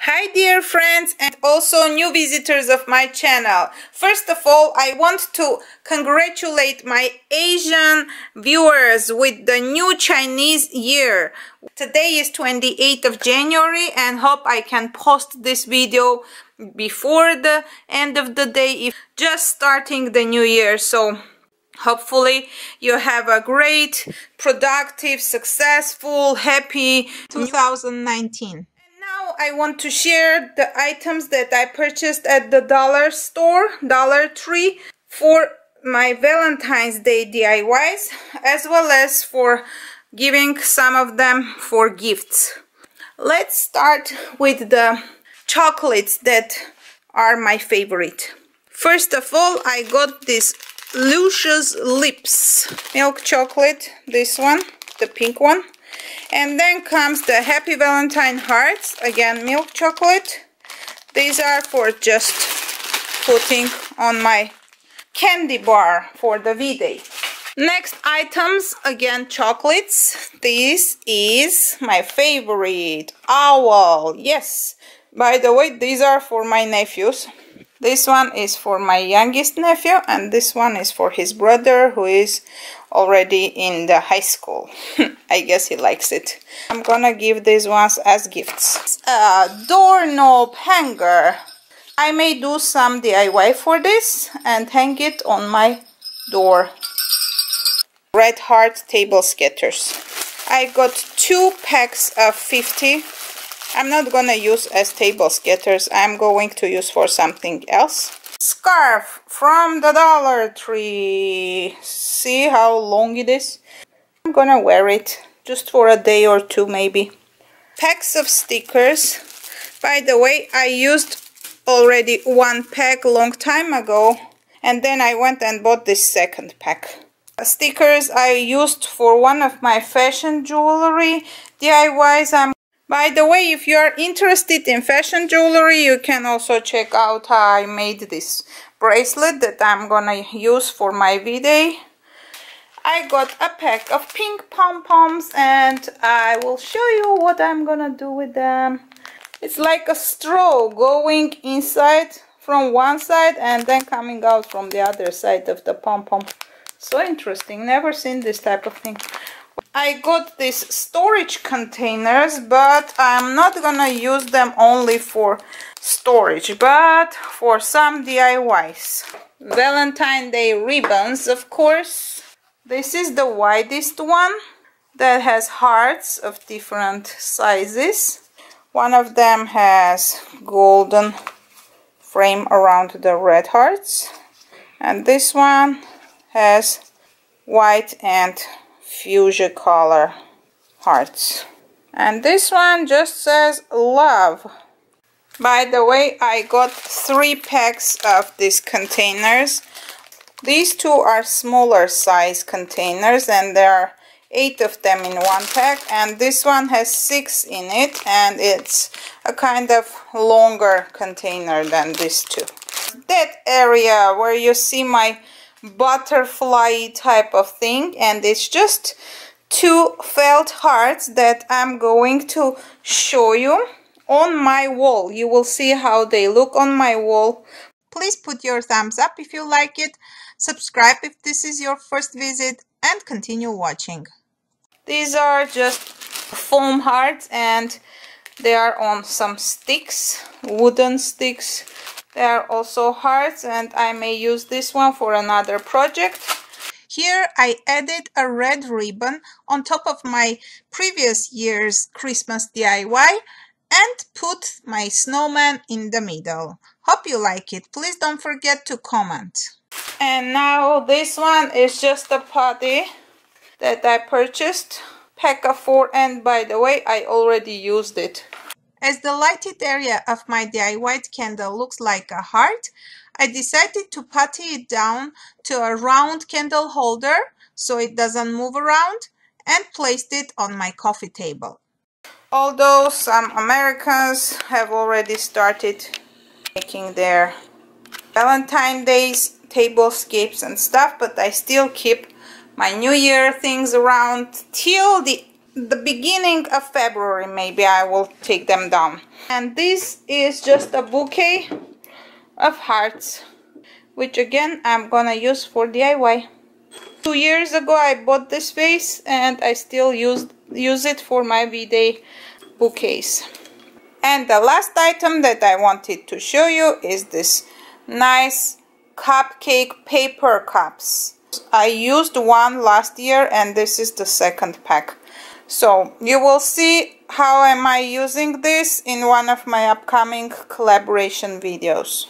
Hi dear friends and also new visitors of my channel. First of all, I want to congratulate my Asian viewers with the new Chinese year. Today is 28th of January and hope I can post this video before the end of the day, if just starting the new year. So hopefully you have a great, productive, successful, happy 2019. Now I want to share the items that I purchased at the dollar store, Dollar Tree, for my Valentine's Day DIYs, as well as for giving some of them for gifts. Let's start with the chocolates that are my favorite. First of all, I got this Lucious Lips milk chocolate, this one, the pink one. And then comes the Happy Valentine Hearts, again milk chocolate. These are for just putting on my candy bar for the V-Day. Next items, again chocolates. This is my favorite, Owl. Yes, by the way, these are for my nephews. This one is for my youngest nephew and this one is for his brother who is already in the high school. I guess he likes it. I'm gonna give these ones as gifts. A doorknob hanger. I may do some DIY for this and hang it on my door. Red Heart table scatters. I got 2 packs of 50. I'm not gonna use as table scatters. I'm going to use for something else. Scarf from the Dollar Tree. See how long it is? I'm gonna wear it just for a day or two maybe. Packs of stickers. By the way, I used already 1 pack a long time ago and then I went and bought this second pack. Stickers I used for one of my fashion jewelry DIYs. By the way, if you are interested in fashion jewelry, you can also check out how I made this bracelet that I'm gonna use for my V-Day. I got a pack of pink pom-poms and I will show you what I'm gonna do with them. It's like a straw going inside from one side and then coming out from the other side of the pom-pom. So interesting, never seen this type of thing. I got these storage containers, but I'm not gonna use them only for storage, but for some DIYs. Valentine Day ribbons, of course. This is the widest one that has hearts of different sizes. One of them has golden frame around the red hearts, and this one has white and fuchsia color hearts, and this one just says love. By the way, I got 3 packs of these containers. These 2 are smaller size containers and there are 8 of them in 1 pack, and this one has 6 in it and it's a kind of longer container than these 2. That area where you see my butterfly type of thing, and it's just 2 felt hearts that I'm going to show you on my wall. You will see how they look on my wall. Please put your thumbs up if you like it, subscribe if this is your first visit, and continue watching. These are just foam hearts and they are on some sticks, wooden sticks. There are also hearts and I may use this one for another project. Here I added a red ribbon on top of my previous year's Christmas DIY and put my snowman in the middle. Hope you like it. Please don't forget to comment. And now this one is just a putty that I purchased. Pack of 4, and by the way, I already used it. As the lighted area of my DIY candle looks like a heart, I decided to putty it down to a round candle holder so it doesn't move around, and placed it on my coffee table. Although some Americans have already started making their Valentine's Day tablescapes and stuff, but I still keep my New Year things around till the the beginning of February maybe I will take them down. And this is just a bouquet of hearts, which again I'm gonna use for DIY. 2 years ago I bought this vase and I still use it for my V-Day bouquets. And the last item that I wanted to show you is this nice cupcake paper cups. I used one last year and this is the second pack. So you will see how am I using this in one of my upcoming collaboration videos.